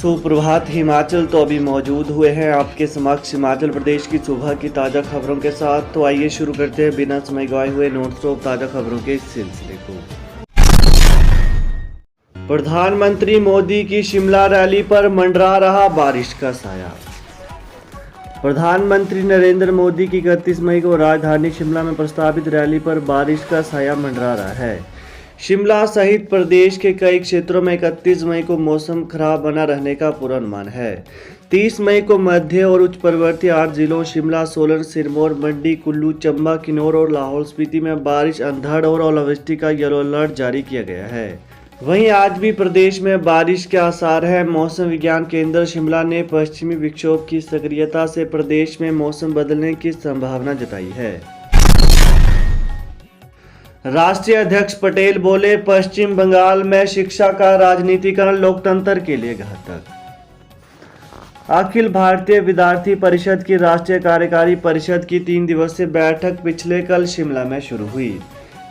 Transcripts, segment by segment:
सुप्रभात हिमाचल। तो अभी मौजूद हुए हैं आपके समक्ष हिमाचल प्रदेश की सुबह की ताज़ा खबरों के साथ। तो आइए शुरू करते हैं बिना समय गवाए हुए नॉन स्टॉप ताज़ा खबरों के इस सिलसिले को। प्रधानमंत्री मोदी की शिमला रैली पर मंडरा रहा बारिश का साया। प्रधानमंत्री नरेंद्र मोदी की 31 मई को राजधानी शिमला में प्रस्तावित रैली पर बारिश का साया मंडरा रहा है। शिमला सहित प्रदेश के कई क्षेत्रों में 31 मई को मौसम खराब बना रहने का पूर्वानुमान है। 30 मई को मध्य और उच्च पर्वतीय 8 जिलों शिमला, सोलन, सिरमौर, मंडी, कुल्लू, चंबा, किन्नौर और लाहौल स्पीति में बारिश, अंधड़ और ओलावृष्टि का येलो अलर्ट जारी किया गया है। वहीं आज भी प्रदेश में बारिश के आसार है। मौसम विज्ञान केंद्र शिमला ने पश्चिमी विक्षोभ की सक्रियता से प्रदेश में मौसम बदलने की संभावना जताई है। राष्ट्रीय अध्यक्ष पटेल बोले, पश्चिम बंगाल में शिक्षा का राजनीतिकरण लोकतंत्र के लिए घातक। अखिल भारतीय विद्यार्थी परिषद की राष्ट्रीय कार्यकारी परिषद की 3 दिवसीय बैठक पिछले कल शिमला में शुरू हुई।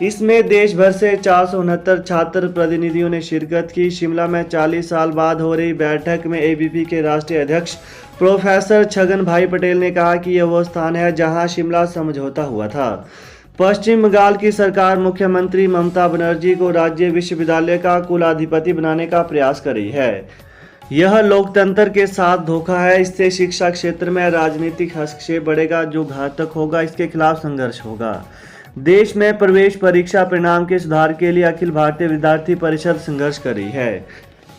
इसमें देश भर से 469 छात्र प्रतिनिधियों ने शिरकत की। शिमला में 40 साल बाद हो रही बैठक में एबीपी के राष्ट्रीय अध्यक्ष प्रोफेसर छगन भाई पटेल ने कहा कि यह वो स्थान है जहां शिमला समझौता हुआ था। पश्चिम बंगाल की सरकार मुख्यमंत्री ममता बनर्जी को राज्य विश्वविद्यालय का कुलाधिपति बनाने का प्रयास कर रही है। यह लोकतंत्र के साथ धोखा है। इससे शिक्षा क्षेत्र में राजनीतिक हस्तक्षेप बढ़ेगा जो घातक होगा। इसके खिलाफ संघर्ष होगा। देश में प्रवेश परीक्षा परिणाम के सुधार के लिए अखिल भारतीय विद्यार्थी परिषद संघर्ष कर रही है।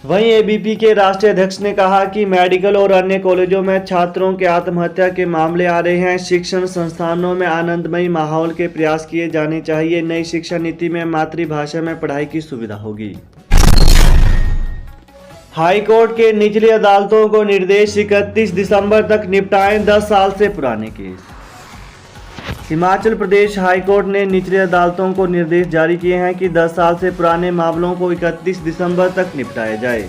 वहीं एबीपी के राष्ट्रीय अध्यक्ष ने कहा कि मेडिकल और अन्य कॉलेजों में छात्रों के आत्महत्या के मामले आ रहे हैं। शिक्षण संस्थानों में आनंदमयी माहौल के प्रयास किए जाने चाहिए। नई शिक्षा नीति में मातृभाषा में पढ़ाई की सुविधा होगी। हाईकोर्ट के निचली अदालतों को निर्देश 31 दिसंबर तक निपटाएं 10 साल से पुराने केस। हिमाचल प्रदेश हाईकोर्ट ने निचली अदालतों को निर्देश जारी किए हैं कि 10 साल से पुराने मामलों को 31 दिसंबर तक निपटाया जाए।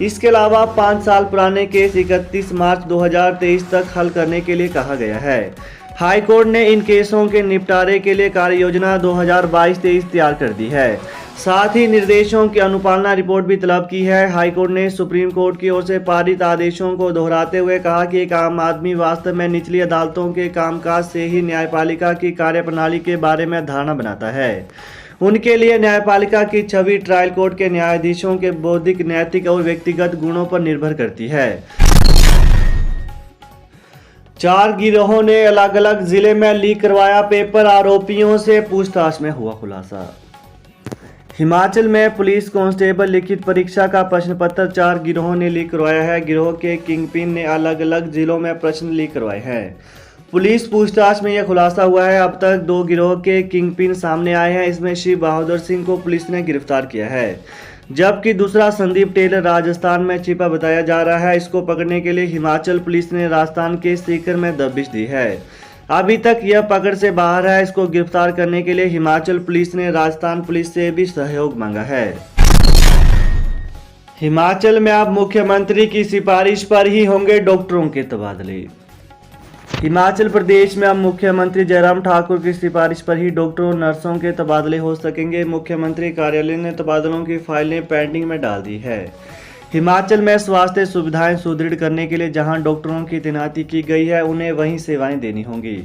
इसके अलावा 5 साल पुराने केस 31 मार्च 2023 तक हल करने के लिए कहा गया है। हाईकोर्ट ने इन केसों के निपटारे के लिए कार्ययोजना 2022-23 तैयार कर दी है। साथ ही निर्देशों की अनुपालना रिपोर्ट भी तलब की है। हाईकोर्ट ने सुप्रीम कोर्ट की ओर से पारित आदेशों को दोहराते हुए कहा कि एक आम आदमी वास्तव में निचली अदालतों के कामकाज से ही न्यायपालिका की कार्यप्रणाली के बारे में धारणा बनाता है। उनके लिए न्यायपालिका की छवि ट्रायल कोर्ट के न्यायाधीशों के बौद्धिक, नैतिक और व्यक्तिगत गुणों पर निर्भर करती है। 4 गिरोहों ने अलग अलग जिले में लीक करवाया पेपर। आरोपियों से पूछताछ में हुआ खुलासा। हिमाचल में पुलिस कांस्टेबल लिखित परीक्षा का प्रश्न पत्र 4 गिरोहों ने लीक करवाया है। गिरोह के किंगपिन ने अलग अलग जिलों में प्रश्न लीक करवाए हैं। पुलिस पूछताछ में यह खुलासा हुआ है। अब तक 2 गिरोह के किंगपिन सामने आए हैं। इसमें शिव बहादुर सिंह को पुलिस ने गिरफ्तार किया है, जबकि दूसरा संदीप टेलर राजस्थान में छिपा बताया जा रहा है। इसको पकड़ने के लिए हिमाचल पुलिस ने राजस्थान के सीकर में दबिश दी है। अभी तक यह पकड़ से बाहर है। इसको गिरफ्तार करने के लिए हिमाचल पुलिस ने राजस्थान पुलिस से भी सहयोग मांगा है। हिमाचल में अब मुख्यमंत्री की सिफारिश पर ही होंगे डॉक्टरों के तबादले। हिमाचल प्रदेश में अब मुख्यमंत्री जयराम ठाकुर की सिफारिश पर ही डॉक्टरों और नर्सों के तबादले हो सकेंगे। मुख्यमंत्री कार्यालय ने तबादलों की फाइलें पेंडिंग में डाल दी है। हिमाचल में स्वास्थ्य सुविधाएं सुदृढ़ करने के लिए जहां डॉक्टरों की तैनाती की गई है, उन्हें वहीं सेवाएं देनी होंगी।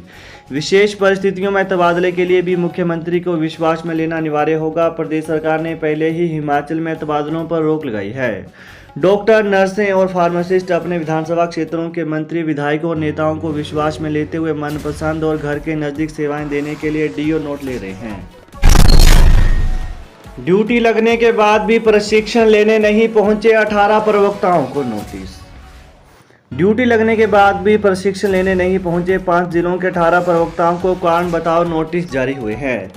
विशेष परिस्थितियों में तबादले के लिए भी मुख्यमंत्री को विश्वास में लेना अनिवार्य होगा। प्रदेश सरकार ने पहले ही हिमाचल में तबादलों पर रोक लगाई है। डॉक्टर, नर्सें और फार्मासिस्ट अपने विधानसभा क्षेत्रों के मंत्री, विधायकों और नेताओं को विश्वास में लेते हुए मनपसंद और घर के नजदीक सेवाएं देने के लिए डीओ नोट ले रहे हैं। ड्यूटी लगने के बाद भी प्रशिक्षण लेने नहीं पहुंचे 18 प्रवक्ताओं को नोटिस। ड्यूटी लगने के बाद भी प्रशिक्षण लेने नहीं पहुंचे 5 जिलों के 18 प्रवक्ताओं को कारण बताओ नोटिस जारी हुए हैं।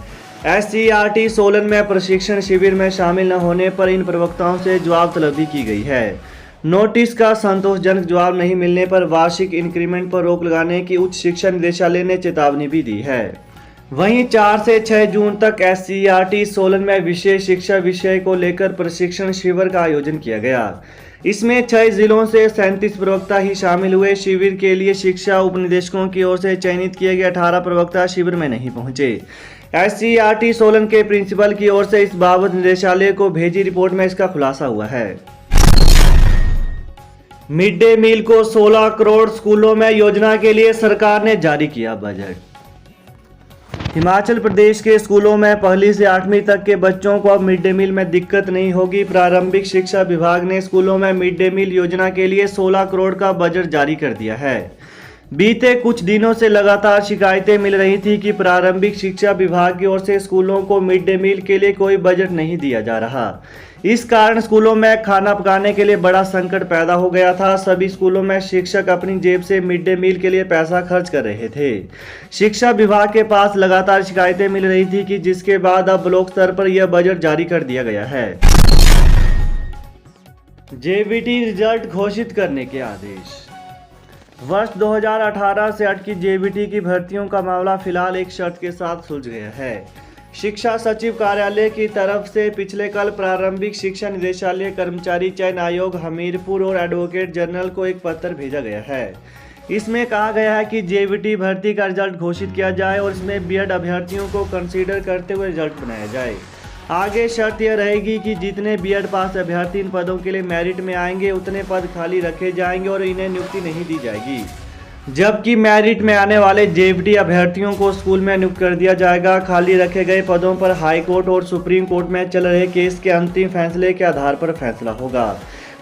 SCERT सोलन में प्रशिक्षण शिविर में शामिल न होने पर इन प्रवक्ताओं से जवाब तलबी की गई है। नोटिस का संतोषजनक जवाब नहीं मिलने पर वार्षिक इंक्रीमेंट पर रोक लगाने की उच्च शिक्षा निदेशालय ने चेतावनी भी दी है। वहीं 4 से 6 जून तक SCERT सोलन में विशेष शिक्षा विषय को लेकर प्रशिक्षण शिविर का आयोजन किया गया। इसमें 6 जिलों से 37 प्रवक्ता ही शामिल हुए। शिविर के लिए शिक्षा उपनिदेशकों की ओर से चयनित किए गए 18 प्रवक्ता शिविर में नहीं पहुंचे। SCERT सोलन के प्रिंसिपल की ओर से इस बाबत निदेशालय को भेजी रिपोर्ट में इसका खुलासा हुआ है। मिड डे मील को 16 करोड़ स्कूलों में योजना के लिए सरकार ने जारी किया बजट। हिमाचल प्रदेश के स्कूलों में पहली से 8वीं तक के बच्चों को अब मिड डे मील में दिक्कत नहीं होगी। प्रारंभिक शिक्षा विभाग ने स्कूलों में मिड डे मील योजना के लिए 16 करोड़ का बजट जारी कर दिया है। बीते कुछ दिनों से लगातार शिकायतें मिल रही थी कि प्रारंभिक शिक्षा विभाग की ओर से स्कूलों को मिड डे मील के लिए कोई बजट नहीं दिया जा रहा। इस कारण स्कूलों में खाना पकाने के लिए बड़ा संकट पैदा हो गया था। सभी स्कूलों में शिक्षक अपनी जेब से मिड डे मील के लिए पैसा खर्च कर रहे थे। शिक्षा विभाग के पास लगातार शिकायतें मिल रही थी कि जिसके बाद अब ब्लॉक स्तर पर यह बजट जारी कर दिया गया है। जेबीटी रिजल्ट घोषित करने के आदेश। वर्ष 2018 से 8 की जेबीटी की भर्तियों का मामला फिलहाल एक शर्त के साथ सुलझ गया है। शिक्षा सचिव कार्यालय की तरफ से पिछले कल प्रारंभिक शिक्षा निदेशालय, कर्मचारी चयन आयोग हमीरपुर और एडवोकेट जनरल को एक पत्र भेजा गया है। इसमें कहा गया है कि जेबीटी भर्ती का रिजल्ट घोषित किया जाए और इसमें बीएड अभ्यर्थियों को कंसीडर करते हुए रिजल्ट बनाया जाए। आगे शर्त यह रहेगी कि जितने बीएड पास अभ्यर्थी इन पदों के लिए मेरिट में आएंगे उतने पद खाली रखे जाएंगे और इन्हें नियुक्ति नहीं दी जाएगी, जबकि मेरिट में आने वाले जेबीटी अभ्यर्थियों को स्कूल में नियुक्त कर दिया जाएगा। खाली रखे गए पदों पर हाई कोर्ट और सुप्रीम कोर्ट में चल रहे केस के अंतिम फैसले के आधार पर फैसला होगा।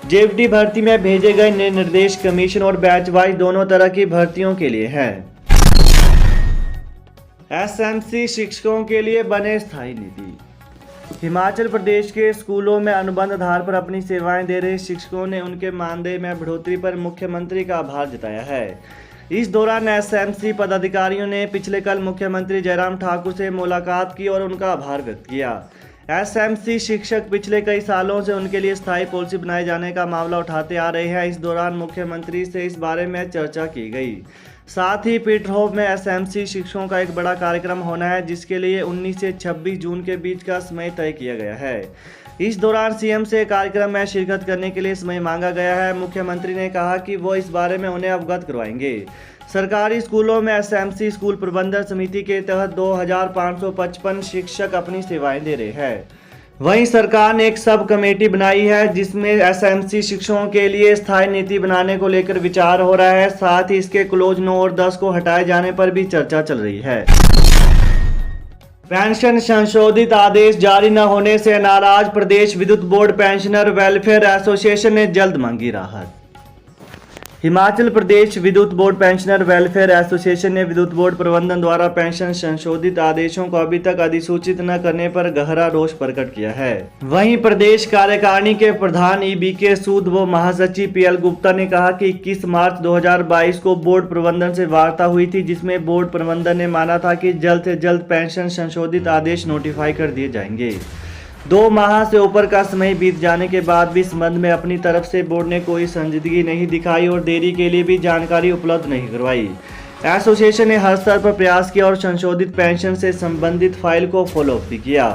जेबीटी भर्ती में भेजे गए नए निर्देश कमीशन और बैच वाइज दोनों तरह की भर्तियों के लिए हैं। एसएमसी शिक्षकों के लिए बने स्थायी नीति। हिमाचल प्रदेश के स्कूलों में अनुबंध आधार पर अपनी सेवाएं दे रहे शिक्षकों ने उनके मानदेय में बढ़ोतरी पर मुख्यमंत्री का आभार जताया है। इस दौरान एसएमसी पदाधिकारियों ने पिछले कल मुख्यमंत्री जयराम ठाकुर से मुलाकात की और उनका आभार व्यक्त किया। एसएमसी शिक्षक पिछले कई सालों से उनके लिए स्थायी पॉलिसी बनाए जाने का मामला उठाते आ रहे हैं। इस दौरान मुख्यमंत्री से इस बारे में चर्चा की गई। साथ ही पीटरहोफ में एसएमसी शिक्षकों का एक बड़ा कार्यक्रम होना है, जिसके लिए 19 से 26 जून के बीच का समय तय किया गया है। इस दौरान सीएम से कार्यक्रम में शिरकत करने के लिए समय मांगा गया है। मुख्यमंत्री ने कहा कि वो इस बारे में उन्हें अवगत करवाएंगे। सरकारी स्कूलों में एसएमसी स्कूल प्रबंधन समिति के तहत 2555 शिक्षक अपनी सेवाएं दे रहे हैं। वहीं सरकार ने एक सब कमेटी बनाई है जिसमें एसएमसी शिक्षकों के लिए स्थायी नीति बनाने को लेकर विचार हो रहा है। साथ ही इसके क्लोज 9 और 10 को हटाए जाने पर भी चर्चा चल रही है। पेंशन संशोधित आदेश जारी न होने से नाराज प्रदेश विद्युत बोर्ड पेंशनर वेलफेयर एसोसिएशन ने जल्द मांगी राहत। हिमाचल प्रदेश विद्युत बोर्ड पेंशनर वेलफेयर एसोसिएशन ने विद्युत बोर्ड प्रबंधन द्वारा पेंशन संशोधित आदेशों को अभी तक अधिसूचित न करने पर गहरा रोष प्रकट किया है। वहीं प्रदेश कार्यकारिणी के प्रधान ईबीके सूद व महासचिव पीएल गुप्ता ने कहा कि 21 मार्च 2022 को बोर्ड प्रबंधन से वार्ता हुई थी, जिसमें बोर्ड प्रबंधन ने माना था कि जल्द से जल्द पेंशन संशोधित आदेश नोटिफाई कर दिए जाएंगे। 2 माह से ऊपर का समय बीत जाने के बाद भी इस संबंध में अपनी तरफ से बोर्ड ने कोई संजीदगी नहीं दिखाई और देरी के लिए भी जानकारी उपलब्ध नहीं करवाई। एसोसिएशन ने हर स्तर पर प्रयास किया और संशोधित पेंशन से संबंधित फाइल को फॉलोअप भी किया।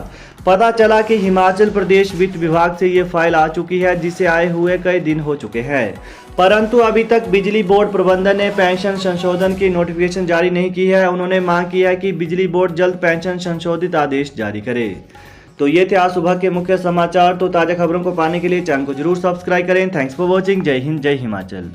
पता चला कि हिमाचल प्रदेश वित्त विभाग से ये फाइल आ चुकी है, जिसे आए हुए कई दिन हो चुके हैं, परंतु अभी तक बिजली बोर्ड प्रबंधन ने पेंशन संशोधन की नोटिफिकेशन जारी नहीं की है। उन्होंने मांग की है कि बिजली बोर्ड जल्द पेंशन संशोधित आदेश जारी करे। तो ये थे आज सुबह के मुख्य समाचार। तो ताज़ा खबरों को पाने के लिए चैनल को जरूर सब्सक्राइब करें। Thanks for watching. जय हिंद, जय हिमाचल।